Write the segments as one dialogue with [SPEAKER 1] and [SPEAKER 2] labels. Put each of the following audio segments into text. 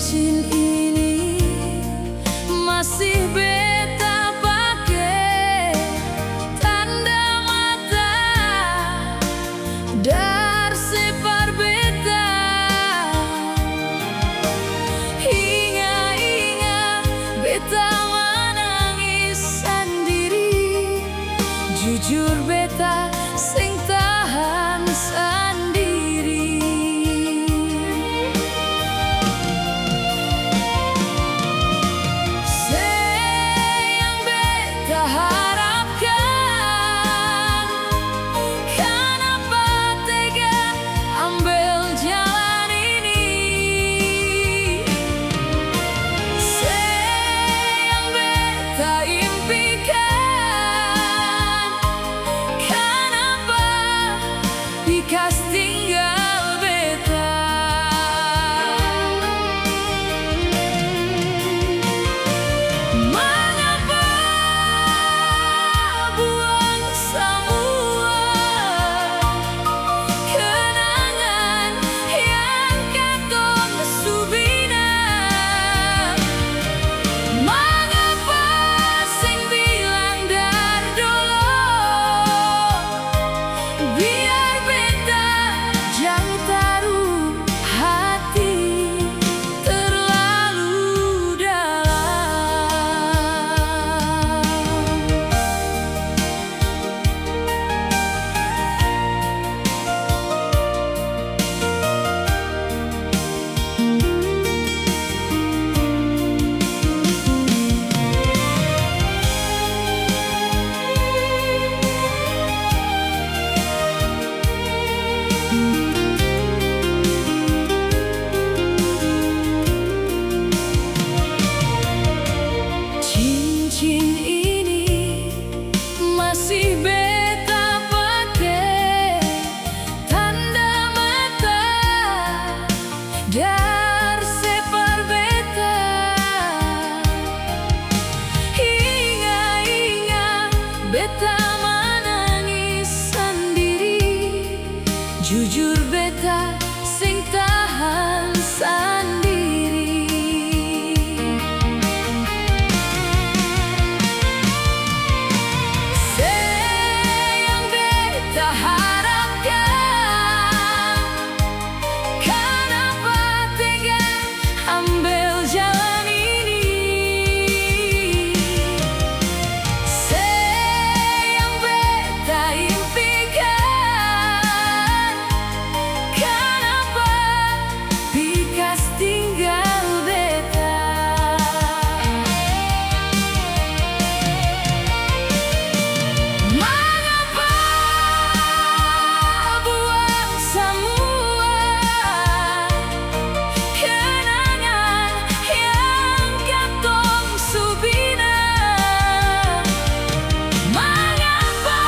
[SPEAKER 1] cincin ini masih beta pakai, tanda mata dar separ beta. Ingat beta menangis sendiri, jujur beta sing tahan sendiri. Sayang beta harapkan, kenapa tega ambil jalan ini? Sayang beta impikan, kenapa pikas tinggal beta? Mengapa buang semua kenangan yang katong subina? Mengapa sing bilang dar dulu, biar beta jang taruh hati terlalu dalam. Cincin ini masih beta pakai, tanda mata dar separ beta. Ingat beta menangis sendiri, jujur beta sing tahan sendiri. Sayang beta harapkan, kenapa tega ambil jalan ini? Sayang beta impikan, kenapa pikas tinggal beta? Mengapa buang semua kenangan yang katong subina? Mengapa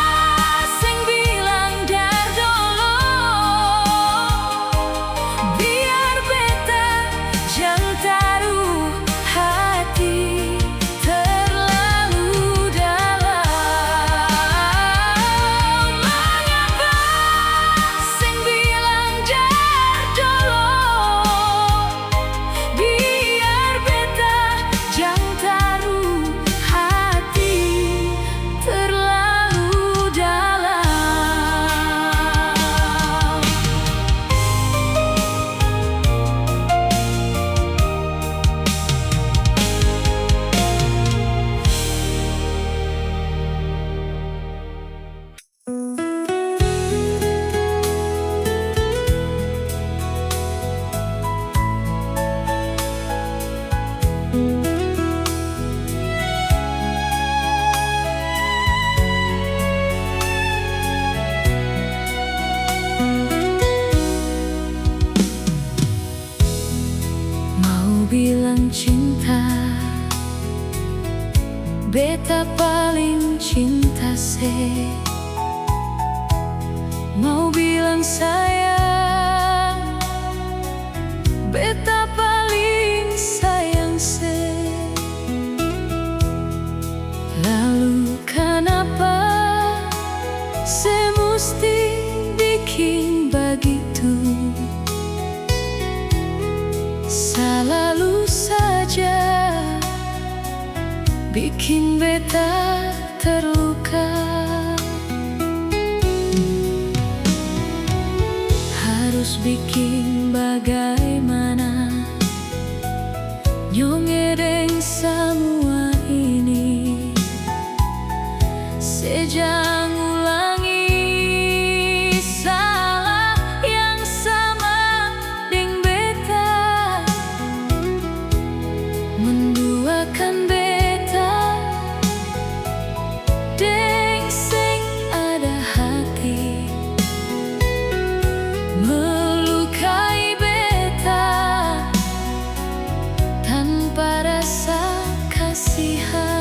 [SPEAKER 1] sing bilang dar dulu, biar beta jang taruh hati terlalu dalam. Mengapa sing bilang dar dulu, biar beta jang taruh hati terlalu dalam. Mau bilang cinta, beta paling cinta se. Mau bilang sayang, beta paling sayang se. Lalu kenapa semesti bikin begitu? selalu saja bikin beta terluka. Harus bikin bagaimana nyongedeng semua ini. Sejang ulangi salah yang sama deng beta, menduakan beta deng sing ada hati, melukai beta tanpa rasa kasihan.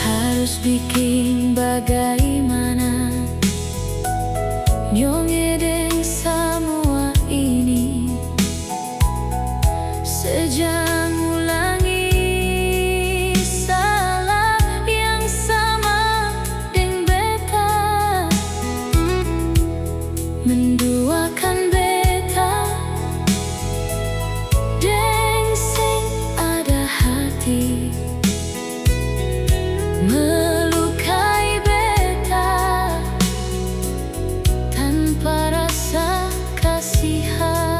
[SPEAKER 1] Harus bikin bagaimana nyongedeng semua ini. Sejak ulangi salah yang sama deng beta, menduakan beta deng sing ada hati, melukai beta tanpa rasa kasihan.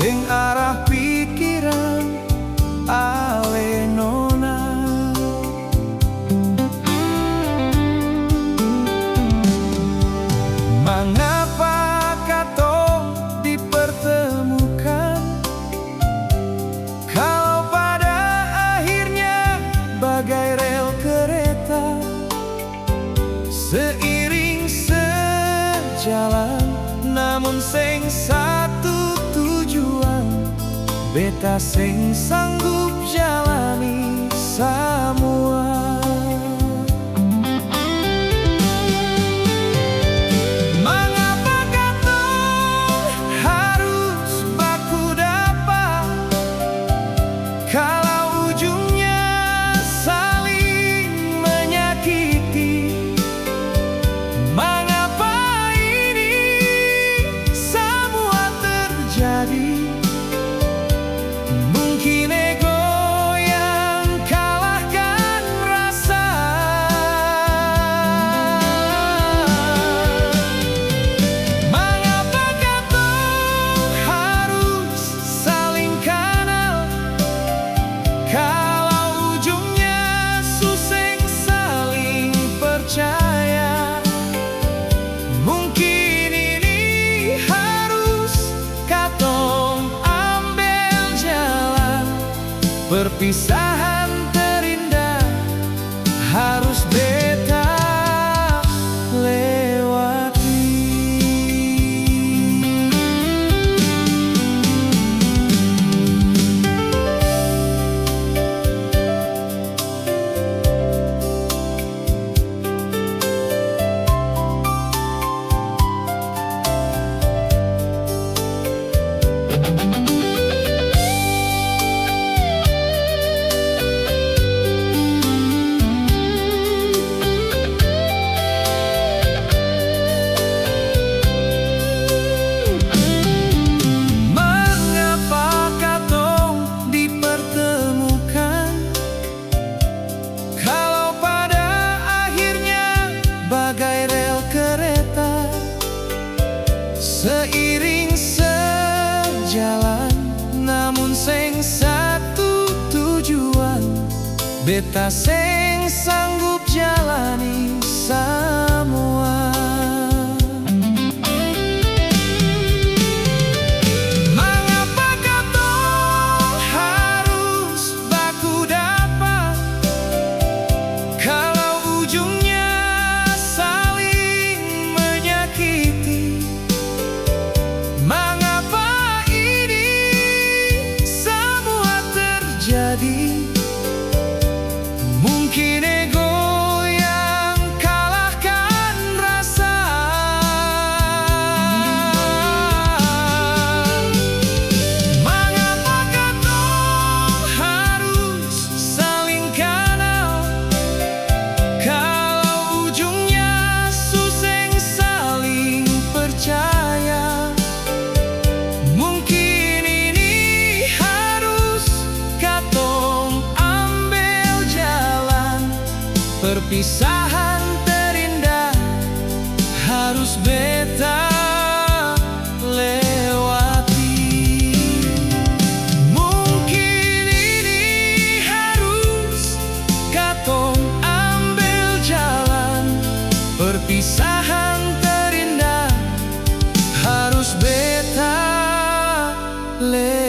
[SPEAKER 2] deng arah pikiran ale nona. Mengapa katong dipertemukan, kalau pada akhirnya bagai rel kereta, seiring sejalan namun sing satu tujuan, beta sing sanggup jalani semua. Mungkin ego yang kalahkan rasa. Mengapa katong harus saling kenal, kalau ujungnya suseng saling percaya. Mungkin ini harus katong perpisahan terindah, harus beta lewati. Seiring sejalan namun sing satu tujuan, beta sing sanggup jalani semua. Mengapa katong harus baku dapat, kalau ujungnya saling menyakiti. Mengapa ini semua terjadi? Mungkin ego yang kalahkan rasa. Mengapa katong harus saling kenal, kalau ujungnya suseng saling percaya. Mungkin ini harus katong ambil jalan, perpisahan terindah, harus beta lewati. Mungkin ini harus katong ambil jalan, perpisahan terindah, harus beta lewati.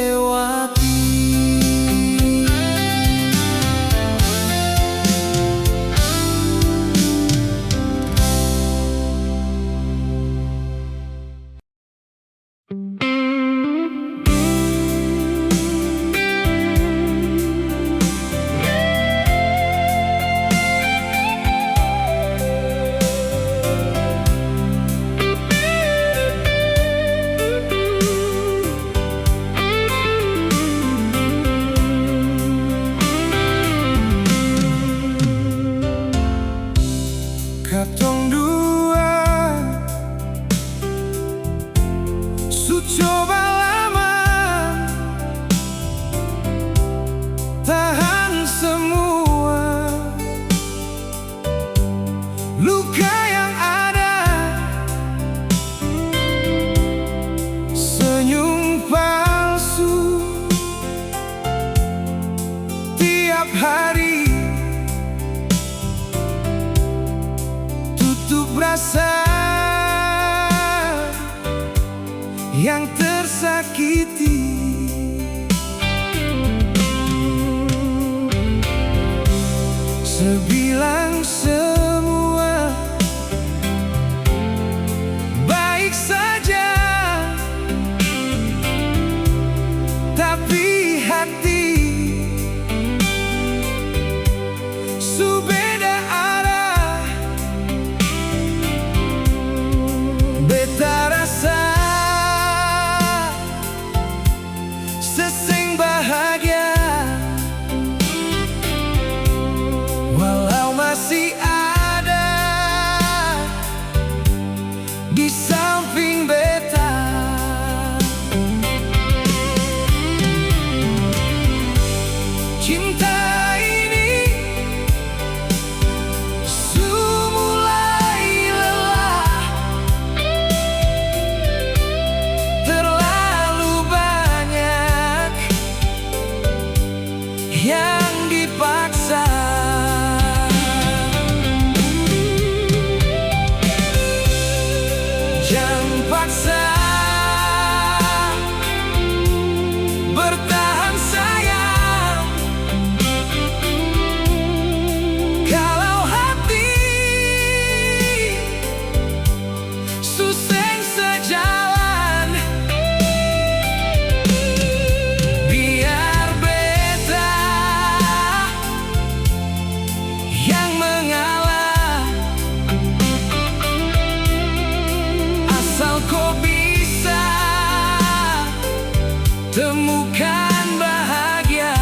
[SPEAKER 2] temukan bahagia.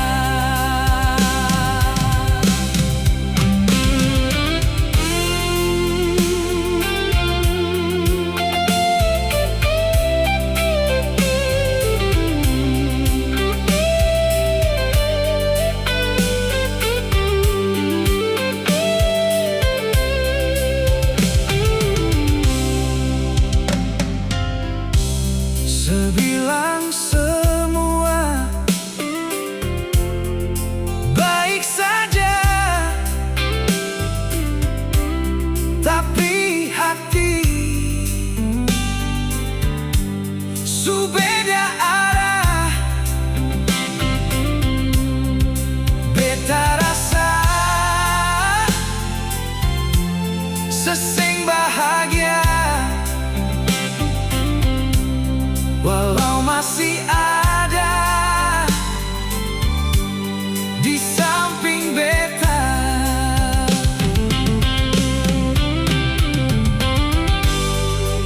[SPEAKER 2] Sebilang semua baik saja, tapi hati subeda arah. Beta rasa seseng bahagia, walau masih ada di samping beta.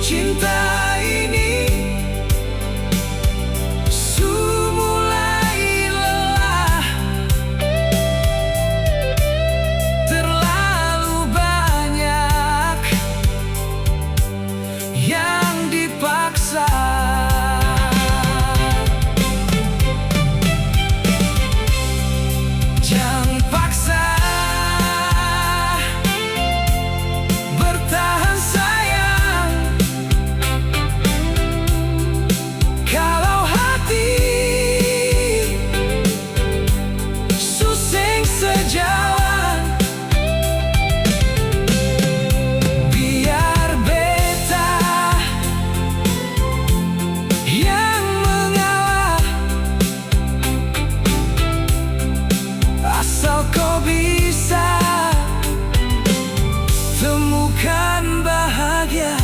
[SPEAKER 2] Cinta ini mulai lelah, terlalu banyak yang dipaksa. Jangan paksa bertahan sayang, kalau hati suseng sejalan. Biar beta yang mengalah, asal kau bisa temukan bahagia.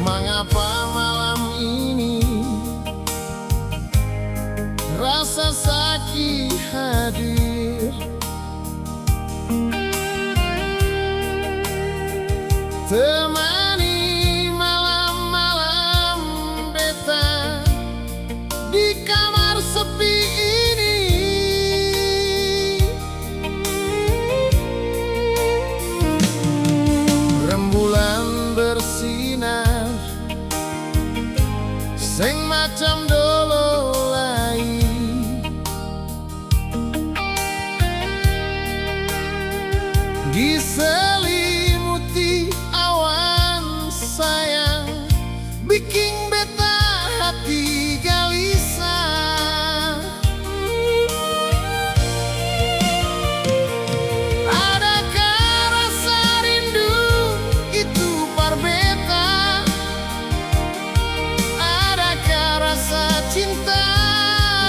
[SPEAKER 3] Mengapa malam ini rasa sakit hadir? Temani malam-malam beta di kamar sepi ini. Rembulan bersinar seng macam dolo lain, diselimuti awan sayang, bikin beta hati gelisah. Adakah rasa rindu itu par beta? Adakah rasa cinta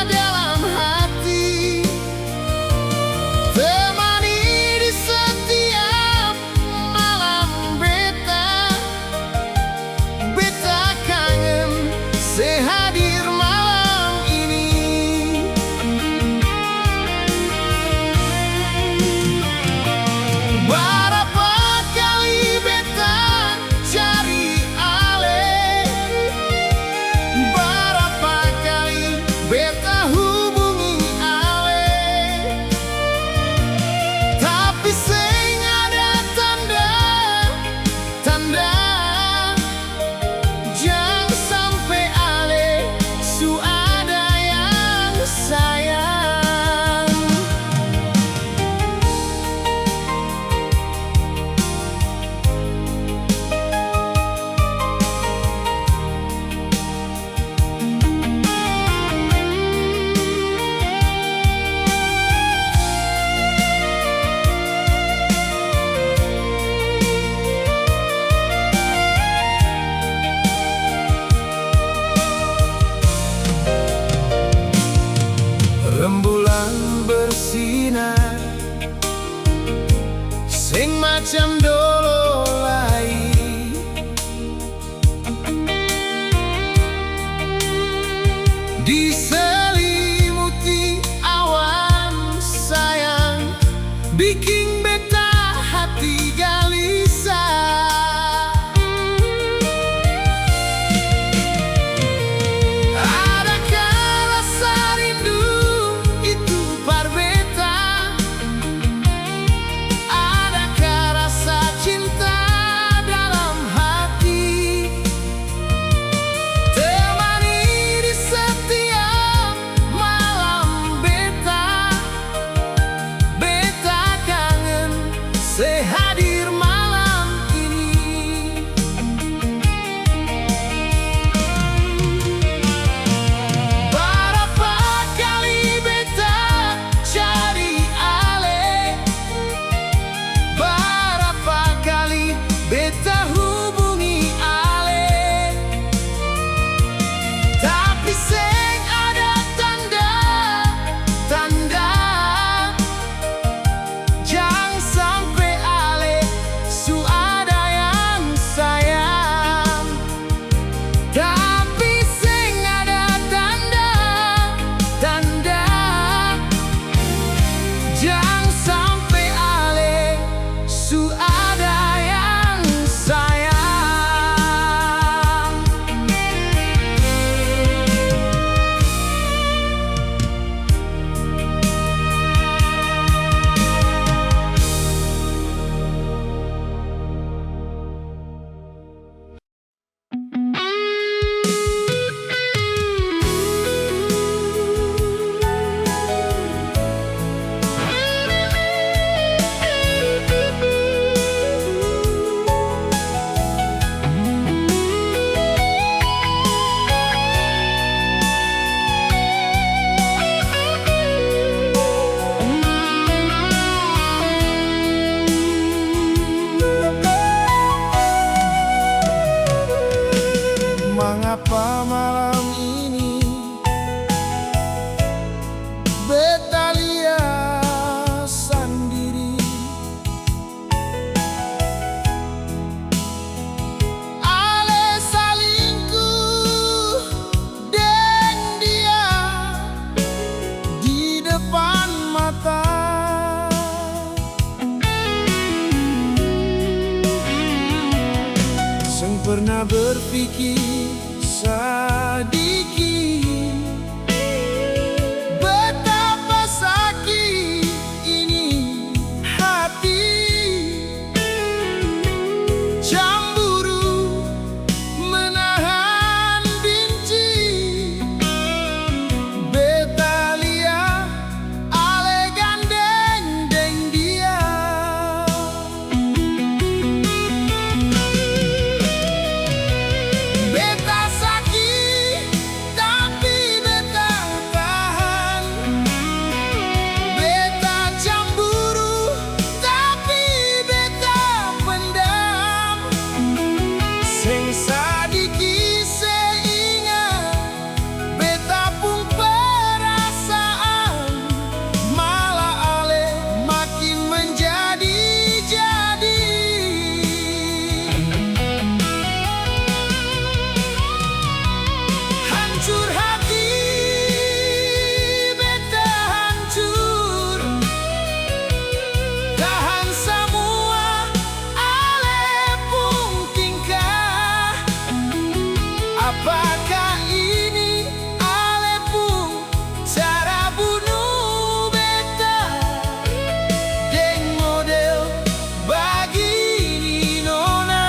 [SPEAKER 3] dalam hati? Temani di setiap Ing macam dolo lai diselimuti awan sayang, bikin beta hati gelisah. Adakah rasa rindu itu par beta? Adakah rasa cinta dalam hati? Temani di setiap malam beta, beta kangen sehadir malam ini. Berapa kali beta cari ale, berapa kali beta hubungi ale, tapi seng ada tanda-tanda. Jangan sampai ale su ada yang sayang, tapi seng ada tanda-tanda. Jangan sampai ale su ada yang sayang. Mengapa malam ini beta lihat sendiri? Ale salingkuh deng dia di depan mata. Seng pernah berpikir sedikit betapa sakit ini hati. Cemburu menahan benci, beta lihat ale gandeng deng dia. Beta sakit tapi beta tahan, beta cemburu tapi beta pendam. Seng sadiki seingat beta pun perasaan, malah ale makin menjadi-jadi. Hancur hati beta hancur, tahan semua ale pun tingkah. Apakah ini ale pun cara bunuh beta deng model begini nona?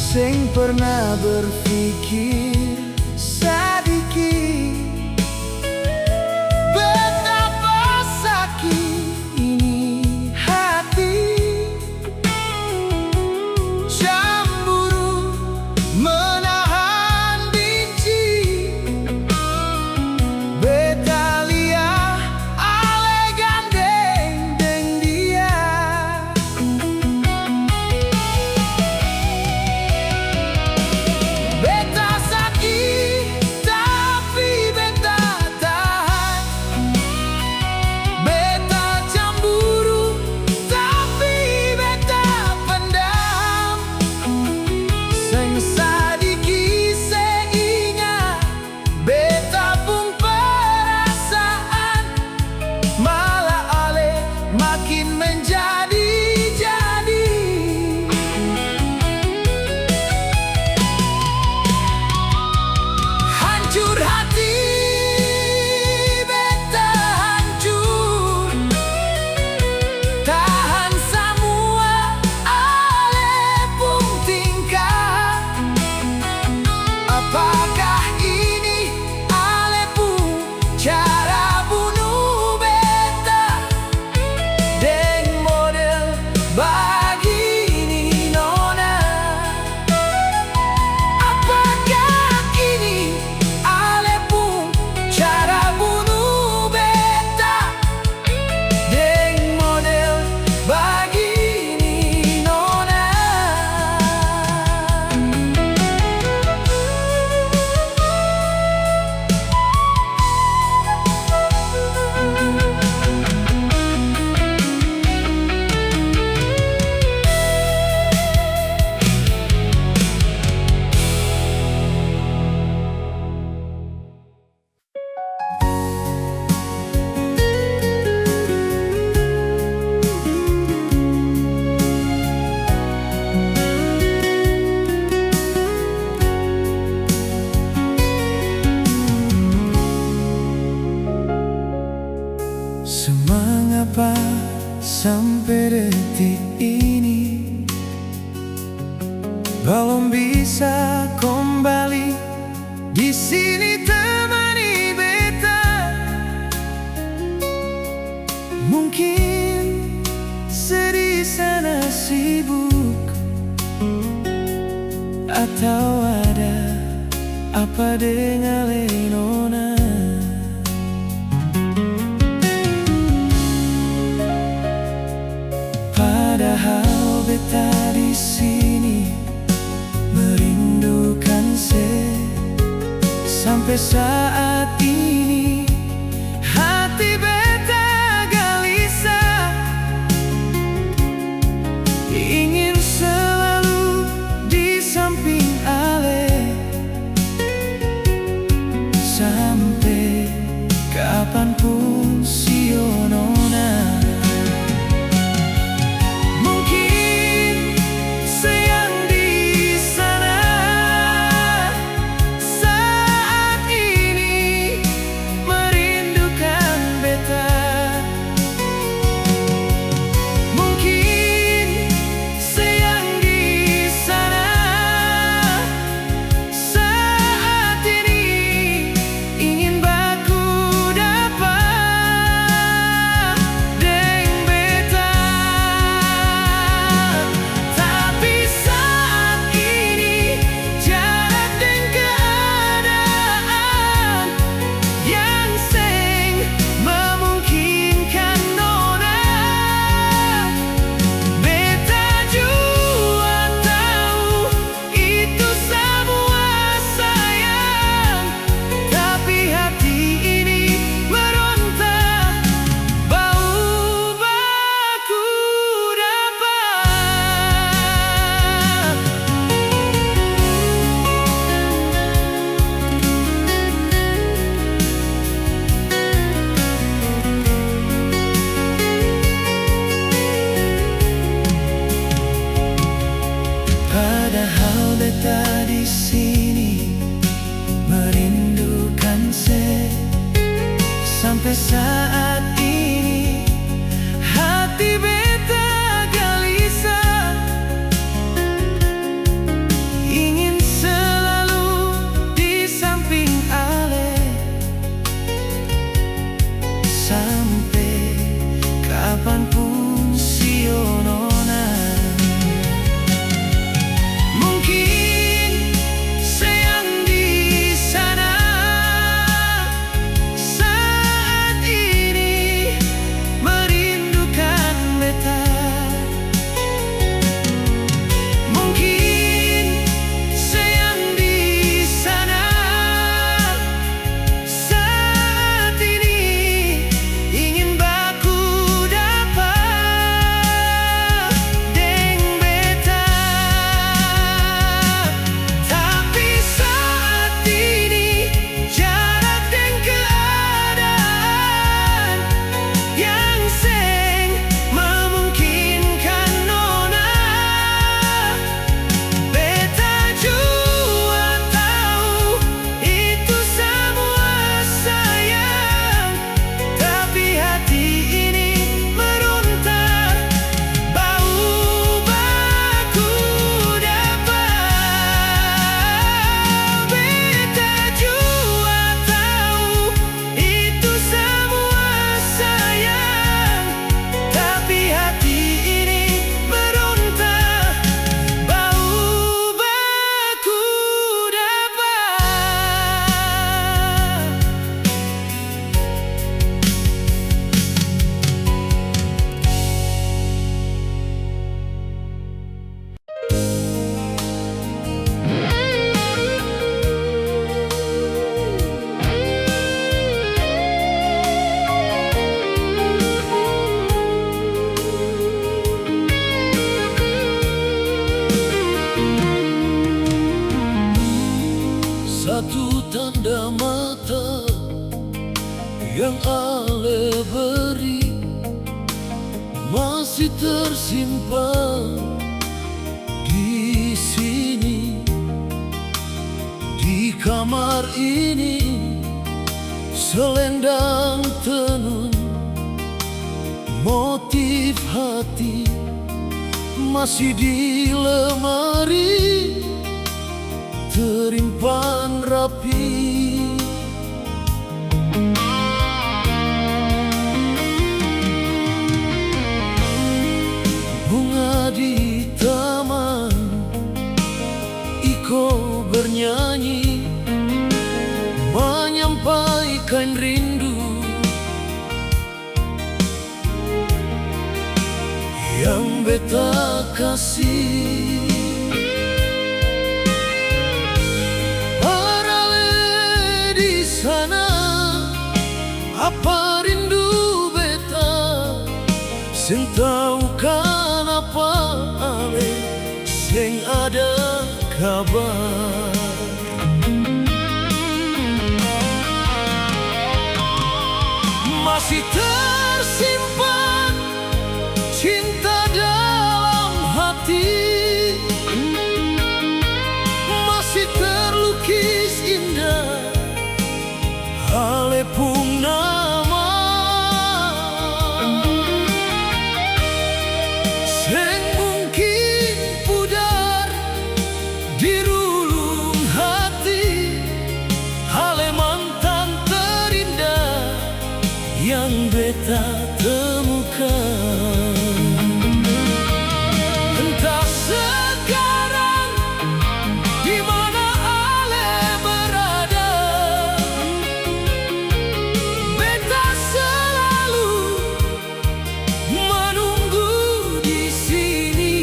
[SPEAKER 3] Seng pernah berpikir sedikit betapa sakit ini hati. belum bisa kembali di sini temani beta. Mungkin sedih sana sibuk, atau ada apa dengan Lenona. Padahal beta di sini merindukan sampai saat ini hati beta gelisah, ingin selalu di samping ale. Sampai kapanpun sio nona. Padahal beta di sini merindukan sampai saat ini hati beta gelisah, ingin selalu di samping ale. Sampai kapanpun sio nona.
[SPEAKER 2] Satu tanda mata yang ale beri masih tersimpan di sini, di kamar ini. Selendang tenun motif hati masih di lemari. terimpan rapi. Bunga di taman, iko bernyanyi, menyampaikan rindu yang beta kasih. Parale di sana, apa rindu beta, sing tau kan apa ale, sing ada kabar. Masih tersimpan cinta dalam hati, masih terlukis indah halepung nama, sing mungkin pudar di relung hati, hale mantan terindah yang beta temukan. Entah sekarang di mana ale berada, beta selalu menunggu di sini.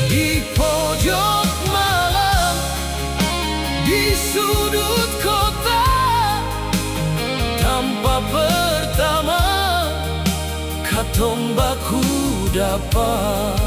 [SPEAKER 2] Di pojok malam, di sudut kota, tanpa pertama katong baku dapat.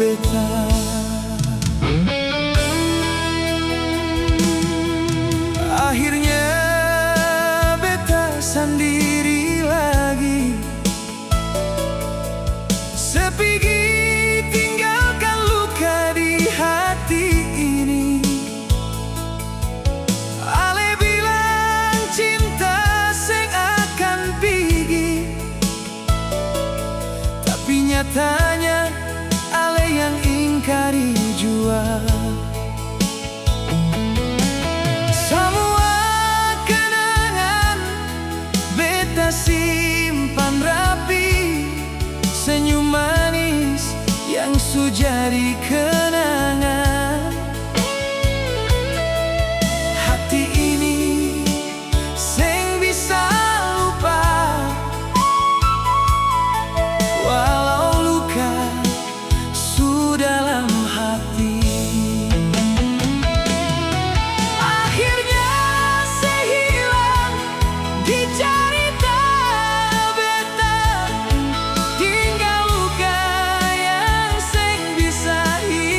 [SPEAKER 3] beta. Akhirnya beta sendiri lagi, sepigi tinggalkan luka di hati ini. Ale bilang cinta seng akan pigi, tapi nyatanya ale yang ingkari jua. Semua kenangan beta simpan rapi, senyum manis yang sujadi kenangan. Hati ini seng bisa lupa, walau luka sudah dalam hati. Akhirnya sehilang di cerita beta, tinggal luka yang seng bisa hilang.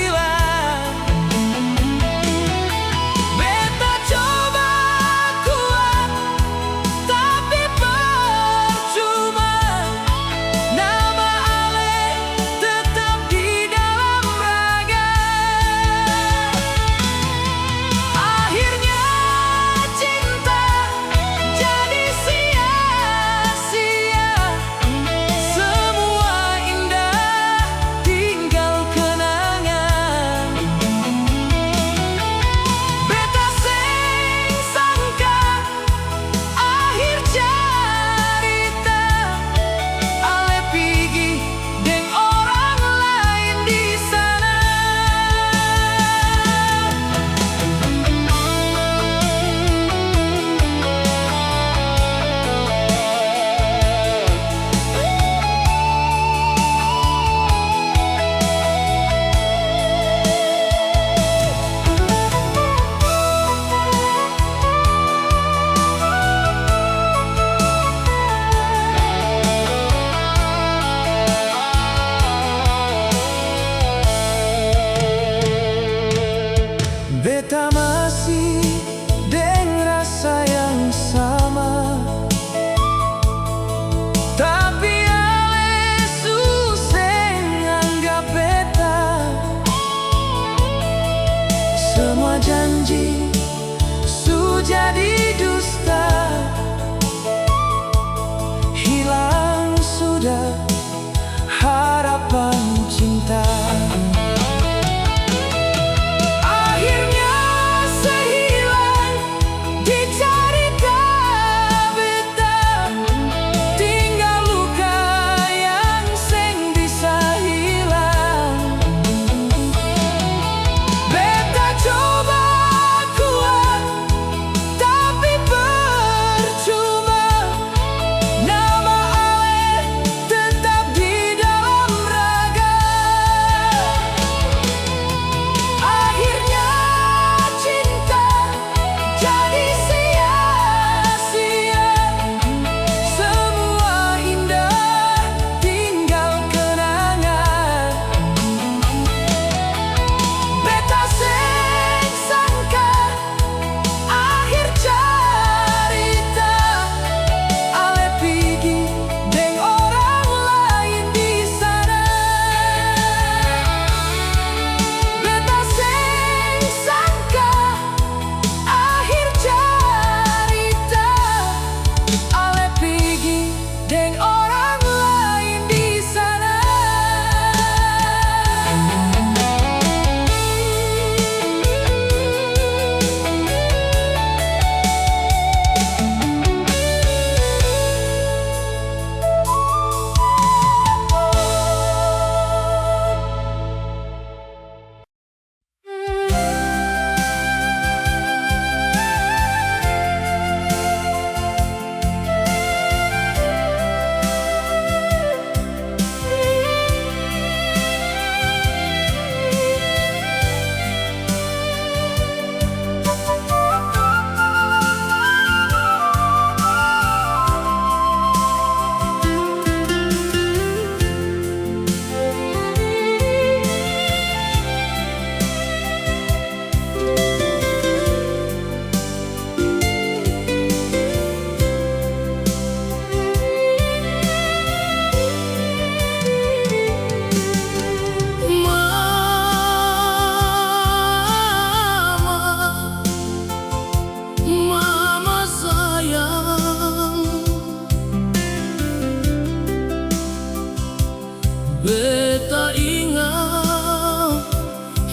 [SPEAKER 2] Beta ingat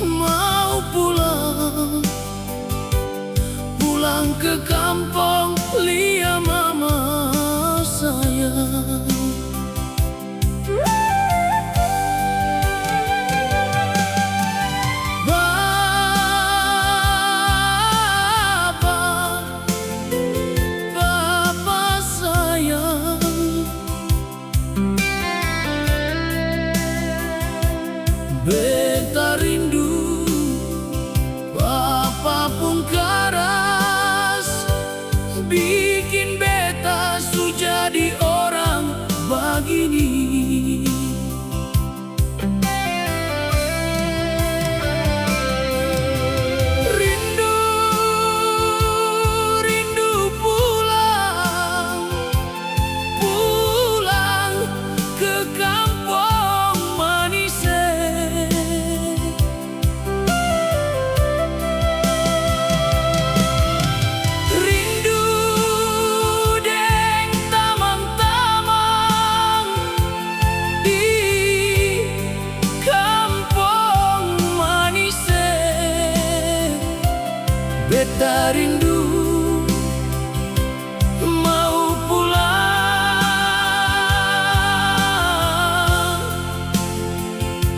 [SPEAKER 2] mau pulang, pulang ke kampung lihat mama sayang. Bapa sayang, beta rindu Bapa pun keras, bikin beta su jadi orang begini. Rindu, rindu pulang, pulang ke kampung manis. Rindu deng tamang-tamang di kampung manis. Beta rindu mau pulang,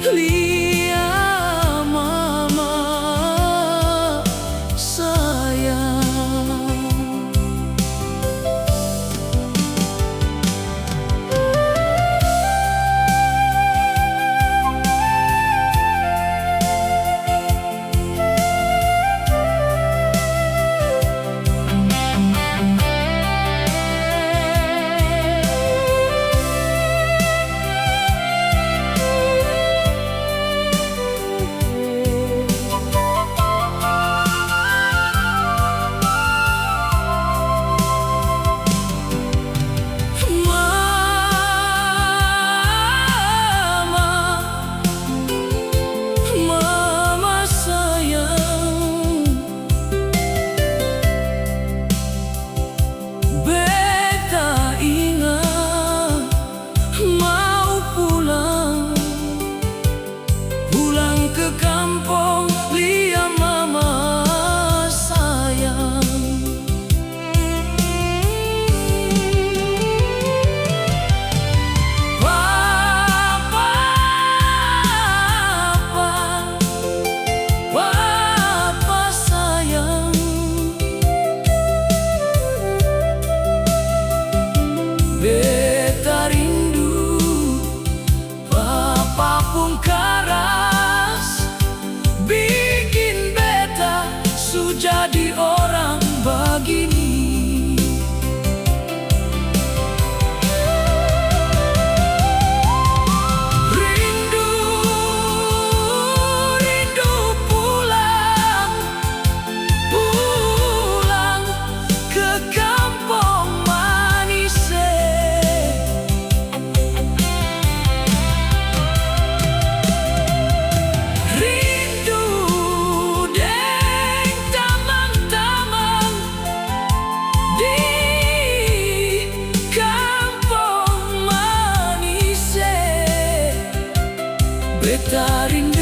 [SPEAKER 2] lihat mama sayang. Mama sayang, beta ingat mau pulang, pulang ke kampung lihat mama sayang. Bapa sayang, beta rindu Bapa pun keras, bikin beta su jadi orang begini. Rindu, rindu pulang, pulang ke kampung manis. Rindu deng tamang-tamang di kampung manis. Beta rindu